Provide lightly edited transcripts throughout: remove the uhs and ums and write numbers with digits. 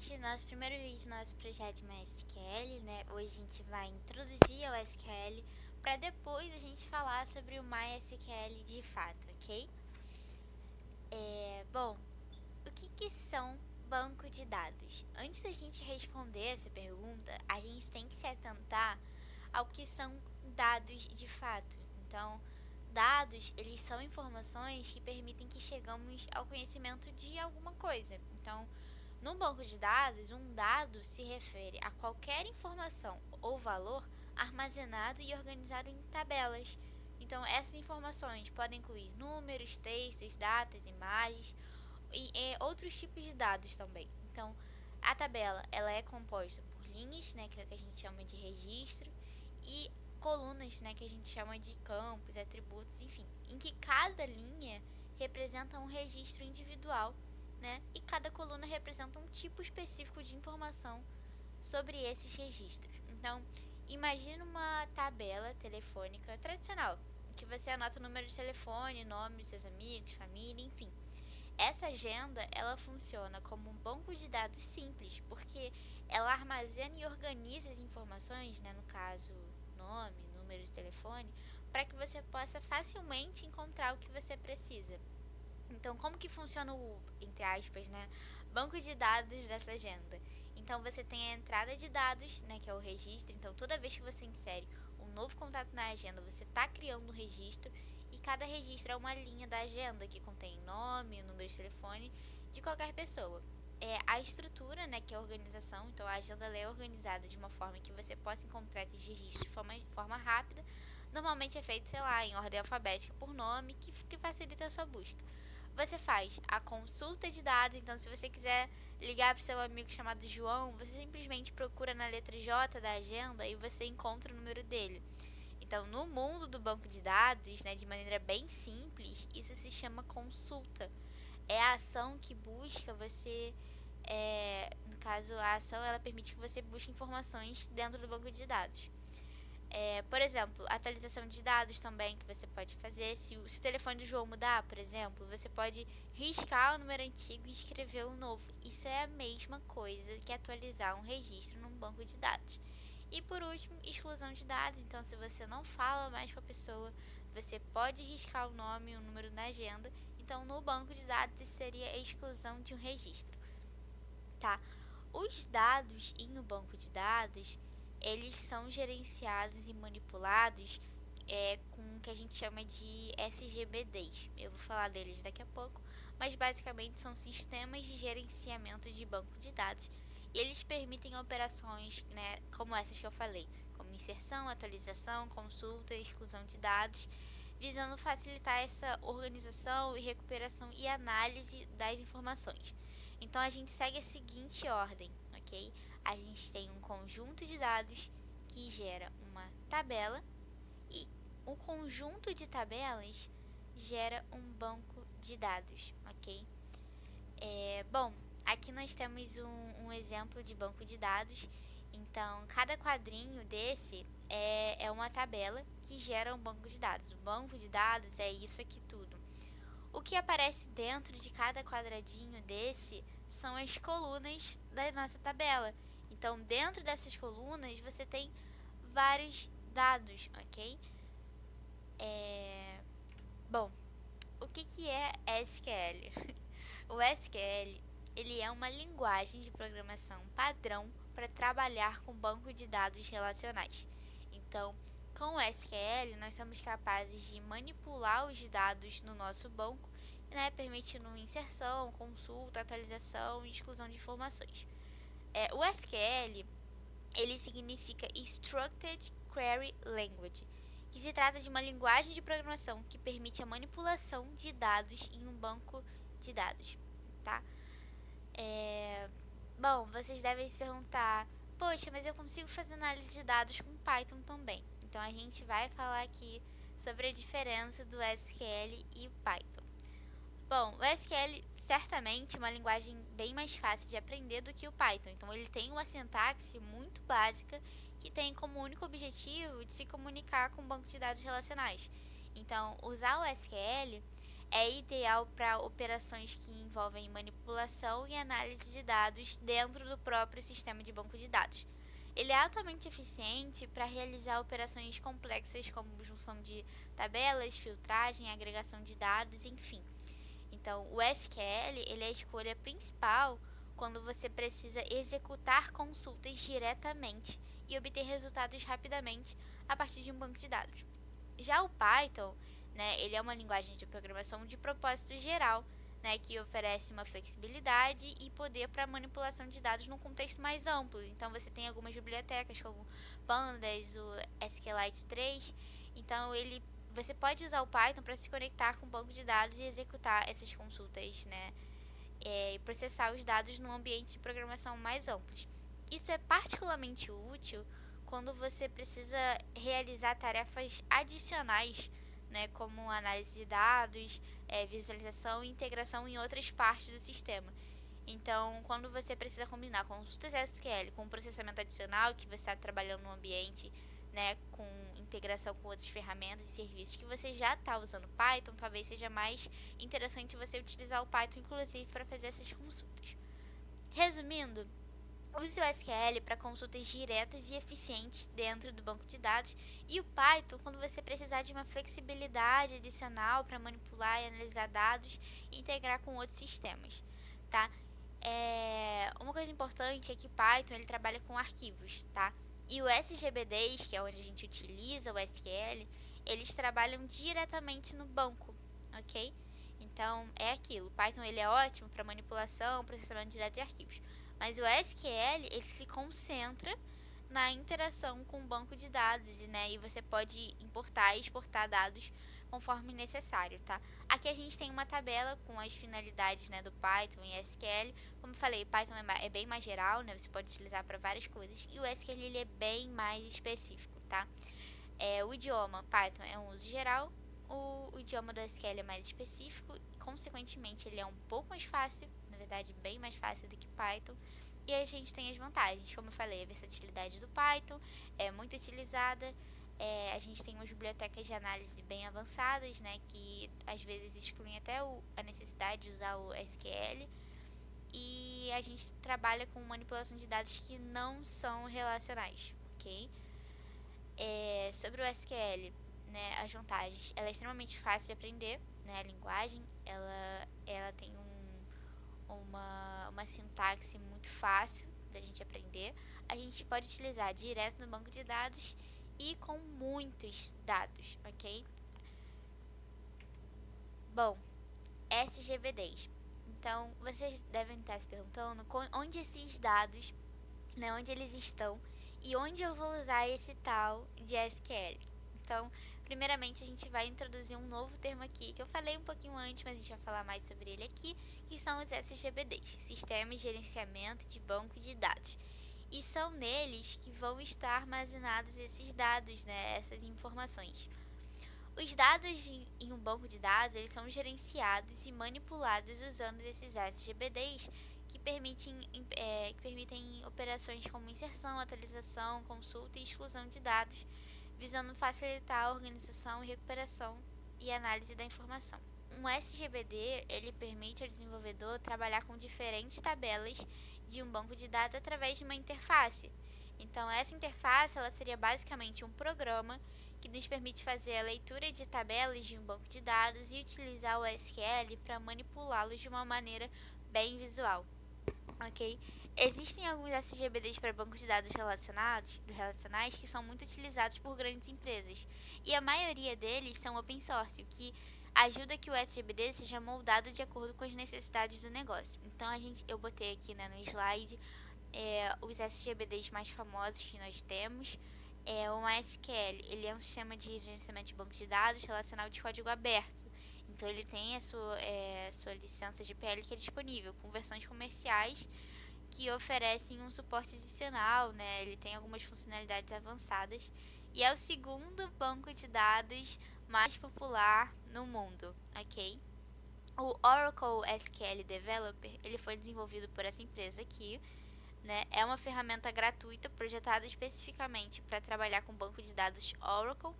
gente, nosso primeiro vídeo do nosso projeto de MySQL, né? Hoje a gente vai introduzir ao SQL para depois a gente falar sobre o MySQL de fato, ok? Bom, o que são banco de dados? Antes da gente responder essa pergunta, a gente tem que se atentar ao que são dados de fato. Então, dados, eles são informações que permitem que chegamos ao conhecimento de alguma coisa. Então, num banco de dados, um dado se refere a qualquer informação ou valor armazenado e organizado em tabelas. Então, essas informações podem incluir números, textos, datas, imagens e outros tipos de dados também. Então, a tabela ela é composta por linhas, né, que é o que a gente chama de registro, e colunas, né, que a gente chama de campos, atributos, enfim, em que cada linha representa um registro individual, né, e cada coluna representa um tipo específico de informação sobre esses registros. Então, imagine uma tabela telefônica tradicional, em que você anota o número de telefone, nome dos seus amigos, família, enfim. Essa agenda, ela funciona como um banco de dados simples, porque ela armazena e organiza as informações, né, no caso, nome, número de telefone, para que você possa facilmente encontrar o que você precisa. Então, como que funciona o, entre aspas, né, banco de dados dessa agenda? Então, você tem a entrada de dados, né, que é o registro. Então, toda vez que você insere um novo contato na agenda, você está criando um registro e cada registro é uma linha da agenda que contém nome, número de telefone de qualquer pessoa. A estrutura, né, que é a organização. Então, a agenda é organizada de uma forma que você possa encontrar esses registros de forma rápida. Normalmente é feito, sei lá, em ordem alfabética por nome, que facilita a sua busca. Você faz a consulta de dados, então se você quiser ligar para o seu amigo chamado João, você simplesmente procura na letra J da agenda e você encontra o número dele. Então, no mundo do banco de dados, né, de maneira bem simples, isso se chama consulta. É a ação que busca você, no caso, a ação ela permite que você busque informações dentro do banco de dados. Por exemplo, atualização de dados também que você pode fazer. Se o telefone do João mudar, por exemplo, você pode riscar o número antigo e escrever um novo. Isso é a mesma coisa que atualizar um registro num banco de dados. E por último, exclusão de dados. Então, se você não fala mais com a pessoa, você pode riscar o nome e o número na agenda. Então, no banco de dados, isso seria a exclusão de um registro, tá? Os dados em um banco de dados, eles são gerenciados e manipulados com o que a gente chama de SGBDs. Eu vou falar deles daqui a pouco, mas basicamente são sistemas de gerenciamento de banco de dados e eles permitem operações, né, como essas que eu falei, como inserção, atualização, consulta e exclusão de dados, visando facilitar essa organização e recuperação e análise das informações. Então a gente segue a seguinte ordem, ok? A gente tem um conjunto de dados que gera uma tabela e o conjunto de tabelas gera um banco de dados, ok? Bom, aqui nós temos um exemplo de banco de dados. Então, cada quadrinho desse é uma tabela que gera um banco de dados. O banco de dados é isso aqui tudo. O que aparece dentro de cada quadradinho desse são as colunas da nossa tabela. Então, dentro dessas colunas, você tem vários dados, ok? Bom, o que é SQL? O SQL ele é uma linguagem de programação padrão para trabalhar com banco de dados relacionais. Então, com o SQL, nós somos capazes de manipular os dados no nosso banco, né, permitindo inserção, consulta, atualização e exclusão de informações. O SQL ele significa Structured Query Language, que se trata de uma linguagem de programação que permite a manipulação de dados em um banco de dados, tá? Bom, vocês devem se perguntar, poxa, mas eu consigo fazer análise de dados com Python também. Então a gente vai falar aqui sobre a diferença do SQL e o Python. Bom, o SQL certamente é uma linguagem bem mais fácil de aprender do que o Python. Então ele tem uma sintaxe muito básica que tem como único objetivo de se comunicar com um banco de dados relacionais. Então, usar o SQL é ideal para operações que envolvem manipulação e análise de dados dentro do próprio sistema de banco de dados. Ele é altamente eficiente para realizar operações complexas como junção de tabelas, filtragem, agregação de dados, enfim. Então, o SQL ele é a escolha principal quando você precisa executar consultas diretamente e obter resultados rapidamente a partir de um banco de dados. Já o Python, né, ele é uma linguagem de programação de propósito geral, né, que oferece uma flexibilidade e poder para manipulação de dados num contexto mais amplo. Então você tem algumas bibliotecas como Pandas, o SQLite 3. Então você pode usar o Python para se conectar com o banco de dados e executar essas consultas, né, e processar os dados num ambiente de programação mais amplos. Isso é particularmente útil quando você precisa realizar tarefas adicionais, né, como análise de dados, visualização e integração em outras partes do sistema. Então, quando você precisa combinar consultas SQL com processamento adicional, que você está trabalhando num ambiente, né, com integração com outras ferramentas e serviços que você já está usando Python, talvez seja mais interessante você utilizar o Python, inclusive, para fazer essas consultas. Resumindo, use o SQL para consultas diretas e eficientes dentro do banco de dados e o Python quando você precisar de uma flexibilidade adicional para manipular e analisar dados e integrar com outros sistemas, tá? Uma coisa importante é que o Python ele trabalha com arquivos, tá? E o SGBDs, que é onde a gente utiliza o SQL, eles trabalham diretamente no banco, ok? Então é aquilo. O Python ele é ótimo para manipulação, processamento direto de arquivos. Mas o SQL ele se concentra na interação com o banco de dados, né? E você pode importar e exportar dados conforme necessário, tá? Aqui a gente tem uma tabela com as finalidades, né, do Python e SQL. Como eu falei, Python é bem mais geral, né? Você pode utilizar para várias coisas. E o SQL ele é bem mais específico, tá? O idioma Python é um uso geral. O idioma do SQL é mais específico e, consequentemente, ele é um pouco mais fácil, na verdade, bem mais fácil do que Python. E a gente tem as vantagens, como eu falei, a versatilidade do Python é muito utilizada. A gente tem umas bibliotecas de análise bem avançadas, né, que às vezes excluem até a necessidade de usar o SQL. E a gente trabalha com manipulação de dados que não são relacionais, ok? Sobre o SQL, né, as vantagens, ela é extremamente fácil de aprender, né, a linguagem, ela tem uma sintaxe muito fácil da gente aprender. A gente pode utilizar direto no banco de dados e com muitos dados, ok? Bom, SGBDs. Então, vocês devem estar se perguntando onde esses dados, né, onde eles estão e onde eu vou usar esse tal de SQL. Então, primeiramente a gente vai introduzir um novo termo aqui, que eu falei um pouquinho antes, mas a gente vai falar mais sobre ele aqui, que são os SGBDs, Sistemas de Gerenciamento de Banco de Dados. E são neles que vão estar armazenados esses dados, né, essas informações. Os dados em um banco de dados eles são gerenciados e manipulados usando esses SGBDs que permitem operações como inserção, atualização, consulta e exclusão de dados, visando facilitar a organização e recuperação e análise da informação. Um SGBD ele permite ao desenvolvedor trabalhar com diferentes tabelas de um banco de dados através de uma interface. Então, essa interface ela seria basicamente um programa que nos permite fazer a leitura de tabelas de um banco de dados e utilizar o SQL para manipulá-los de uma maneira bem visual, ok? Existem alguns SGBDs para bancos de dados relacionais que são muito utilizados por grandes empresas e a maioria deles são open source, o que ajuda que o SGBD seja moldado de acordo com as necessidades do negócio. Então eu botei aqui, né, no slide os SGBDs mais famosos que nós temos. O MySQL, ele é um sistema de gerenciamento de banco de dados relacional de código aberto. Então ele tem a sua licença GPL que é disponível com versões comerciais que oferecem um suporte adicional, né? Ele tem algumas funcionalidades avançadas e é o segundo banco de dados mais popular no mundo, ok? O Oracle SQL Developer, ele foi desenvolvido por essa empresa aqui, né? É uma ferramenta gratuita projetada especificamente para trabalhar com banco de dados Oracle.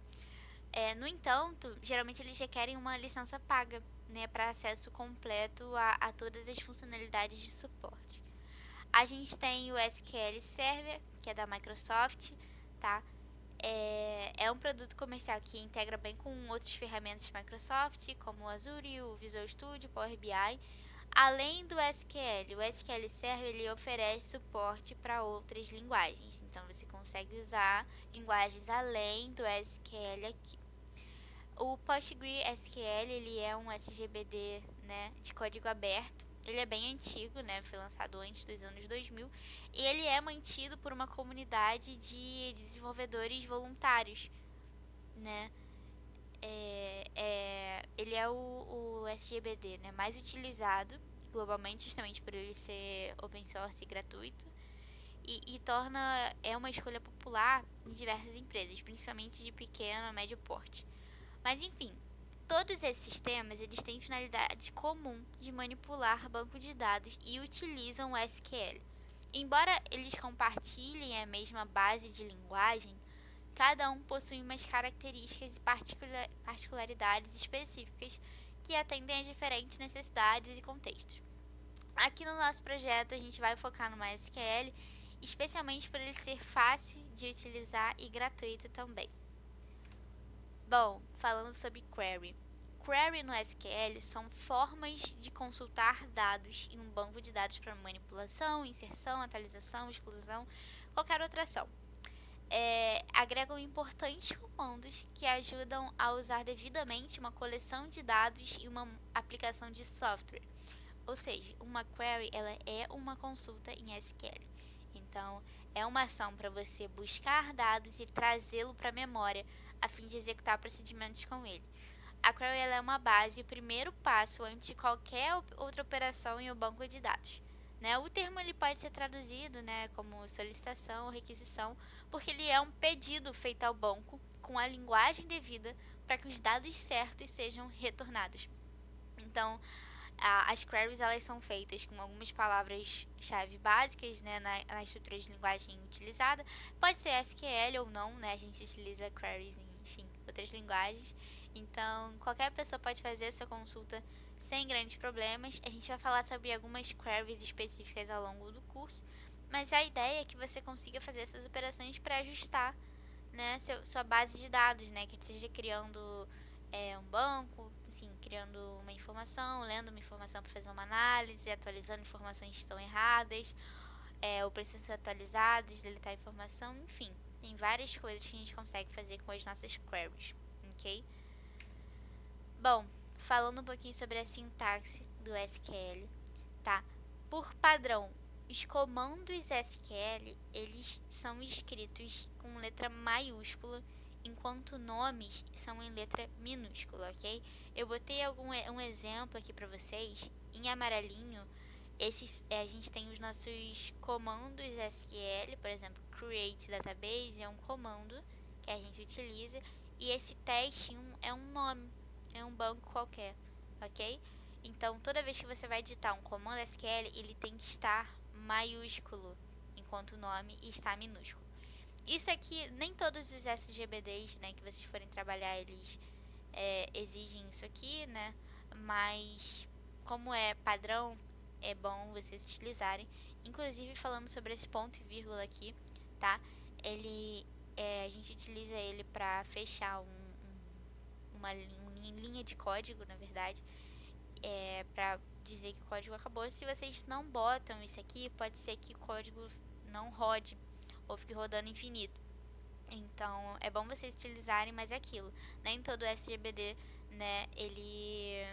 No entanto, geralmente eles requerem uma licença paga, né, para acesso completo a todas as funcionalidades de suporte. A gente tem o SQL Server, que é da Microsoft, tá? É um produto comercial que integra bem com outras ferramentas de Microsoft, como o Azure, o Visual Studio, o Power BI. Além do SQL, o SQL Server ele oferece suporte para outras linguagens. Então você consegue usar linguagens além do SQL aqui. O PostgreSQL ele é um SGBD, né, de código aberto. Ele é bem antigo, né, foi lançado antes dos anos 2000 e ele é mantido por uma comunidade de desenvolvedores voluntários, né. Ele é o SGBD, né, mais utilizado globalmente, justamente por ele ser open source e gratuito, e é uma escolha popular em diversas empresas, principalmente de pequeno a médio porte. Mas enfim, todos esses sistemas eles têm finalidade comum de manipular banco de dados e utilizam o SQL. Embora eles compartilhem a mesma base de linguagem, cada um possui umas características e particularidades específicas que atendem a diferentes necessidades e contextos. Aqui no nosso projeto a gente vai focar no MySQL, especialmente por ele ser fácil de utilizar e gratuito também. Bom, falando sobre query. Query no SQL são formas de consultar dados em um banco de dados para manipulação, inserção, atualização, exclusão, qualquer outra ação. Agregam importantes comandos que ajudam a usar devidamente uma coleção de dados e uma aplicação de software. Ou seja, uma query ela é uma consulta em SQL. Então, é uma ação para você buscar dados e trazê-lo para a memória, a fim de executar procedimentos com ele. A query ela é uma base e o primeiro passo antes de qualquer outra operação em um banco de dados. Né? O termo ele pode ser traduzido, né, como solicitação ou requisição, porque ele é um pedido feito ao banco com a linguagem devida para que os dados certos sejam retornados. Então, as queries elas são feitas com algumas palavras-chave básicas, né, na estrutura de linguagem utilizada. Pode ser SQL ou não, né? A gente utiliza queries em, enfim, outras linguagens. Então, qualquer pessoa pode fazer essa consulta sem grandes problemas. A gente vai falar sobre algumas queries específicas ao longo do curso, mas a ideia é que você consiga fazer essas operações para ajustar, né, sua base de dados, né, que seja criando um banco, assim, criando uma informação, lendo uma informação para fazer uma análise, atualizando informações que estão erradas, ou precisam ser atualizadas, deletar informação, enfim, tem várias coisas que a gente consegue fazer com as nossas queries, ok? Bom, falando um pouquinho sobre a sintaxe do SQL, tá? Por padrão, os comandos SQL, eles são escritos com letra maiúscula, enquanto nomes são em letra minúscula, ok? Eu botei um exemplo aqui para vocês. Em amarelinho, a gente tem os nossos comandos SQL, por exemplo, create database é um comando que a gente utiliza, e esse teste é um nome, é um banco qualquer, ok? Então, toda vez que você vai digitar um comando SQL, ele tem que estar maiúsculo, enquanto o nome está minúsculo. Isso aqui, nem todos os SGBDs, né, que vocês forem trabalhar, eles exigem isso aqui, né? Mas, como é padrão, é bom vocês utilizarem. Inclusive, falando sobre esse ponto e vírgula aqui, tá? A gente utiliza ele para fechar uma linha de código, na verdade, para dizer que o código acabou. Se vocês não botam isso aqui, pode ser que o código não rode ou fique rodando infinito. Então, é bom vocês utilizarem, mas é aquilo. Nem todo SGBD, né, ele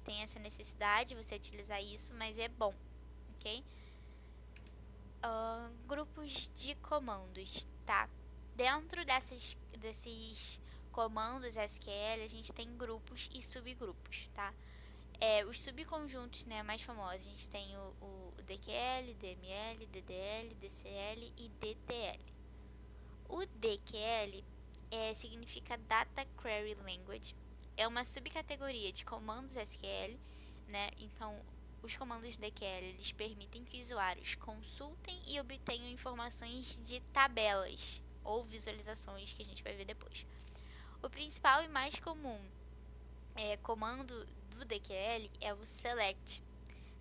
tem essa necessidade de você utilizar isso, mas é bom, ok? Grupos de comandos, tá? Dentro desses comandos SQL, a gente tem grupos e subgrupos, tá? Os subconjuntos, né, mais famosos, a gente tem o DQL, DML, DDL, DCL e DTL. O DQL significa Data Query Language, é uma subcategoria de comandos SQL, né? Então, os comandos DQL eles permitem que usuários consultem e obtenham informações de tabelas ou visualizações que a gente vai ver depois. O principal e mais comum comando do DQL é o select,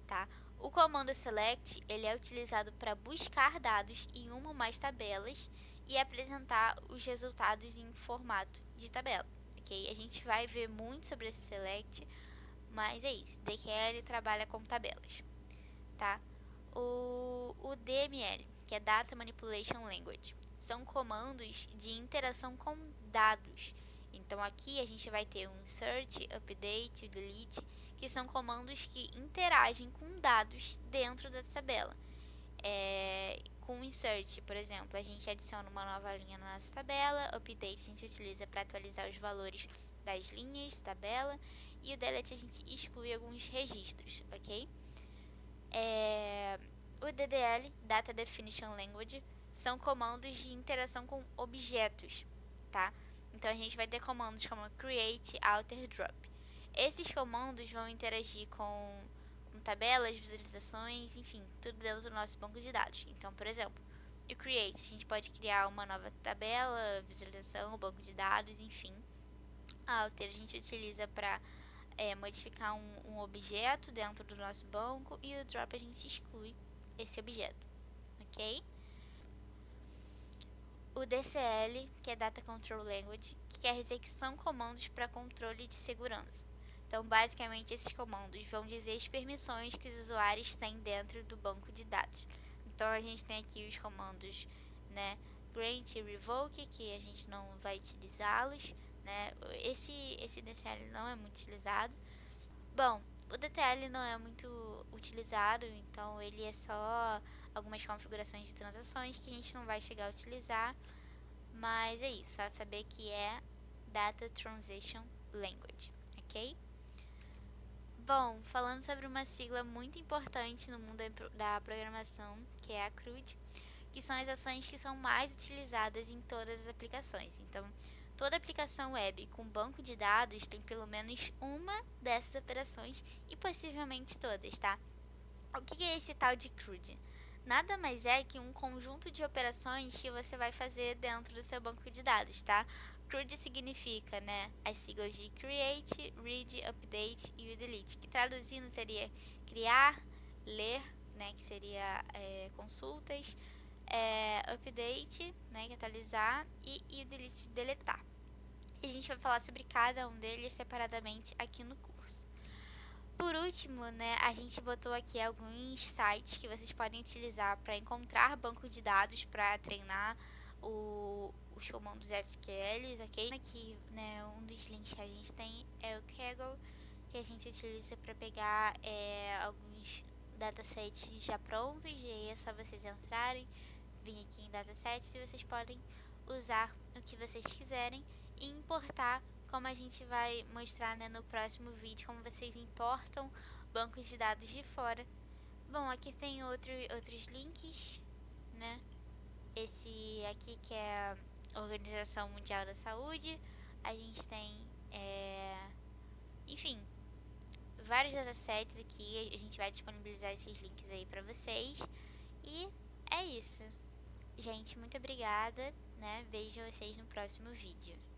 tá? O comando select ele é utilizado para buscar dados em uma ou mais tabelas e apresentar os resultados em formato de tabela, ok? A gente vai ver muito sobre esse select, mas é isso. DQL trabalha com tabelas, tá? O DML, que é Data Manipulation Language, são comandos de interação com dados. Então aqui a gente vai ter o insert, update, delete, que são comandos que interagem com dados dentro da tabela. Com insert, por exemplo, a gente adiciona uma nova linha na nossa tabela, update a gente utiliza para atualizar os valores das linhas da tabela, e o delete a gente exclui alguns registros, ok? O DDL, Data Definition Language, são comandos de interação com objetos, tá? Então a gente vai ter comandos como create, alter, drop. Esses comandos vão interagir com tabelas, visualizações, enfim, tudo dentro do nosso banco de dados. Então, por exemplo, o create, a gente pode criar uma nova tabela, visualização, banco de dados, enfim. Alter a gente utiliza para modificar um objeto dentro do nosso banco, e o drop a gente exclui esse objeto, ok? O DCL, que é Data Control Language, que quer dizer que são comandos para controle de segurança. Então, basicamente, esses comandos vão dizer as permissões que os usuários têm dentro do banco de dados. Então, a gente tem aqui os comandos, né, grant e revoke, que a gente não vai utilizá-los, né? Esse DCL não é muito utilizado. Bom, o DTL não é muito utilizado, então ele é só algumas configurações de transações que a gente não vai chegar a utilizar, mas é isso, só saber que é Data Transition Language, ok? Bom, falando sobre uma sigla muito importante no mundo da programação, que é a CRUD, que são as ações que são mais utilizadas em todas as aplicações. Então, toda aplicação web com banco de dados tem pelo menos uma dessas operações, e possivelmente todas, tá? O que é esse tal de CRUD? Nada mais é que um conjunto de operações que você vai fazer dentro do seu banco de dados, tá? CRUD significa, né, as siglas de Create, Read, Update e o Delete, que traduzindo seria criar, ler, né, que seria consultas, update, né, que é atualizar, e o delete, deletar. E a gente vai falar sobre cada um deles separadamente aqui no curso. Por último, né, a gente botou aqui alguns sites que vocês podem utilizar para encontrar banco de dados para treinar os comandos SQL, ok? Aqui, né, um dos links que a gente tem é o Kaggle, que a gente utiliza para pegar alguns datasets já prontos, e aí é só vocês entrarem, vir aqui em datasets, e vocês podem usar o que vocês quiserem e importar, como a gente vai mostrar, né, no próximo vídeo, como vocês importam bancos de dados de fora. Bom, aqui tem outros links, né? Esse aqui que é a Organização Mundial da Saúde. A gente tem, enfim, vários datasets aqui. A gente vai disponibilizar esses links aí para vocês. E é isso. Gente, muito obrigada, né? Vejo vocês no próximo vídeo.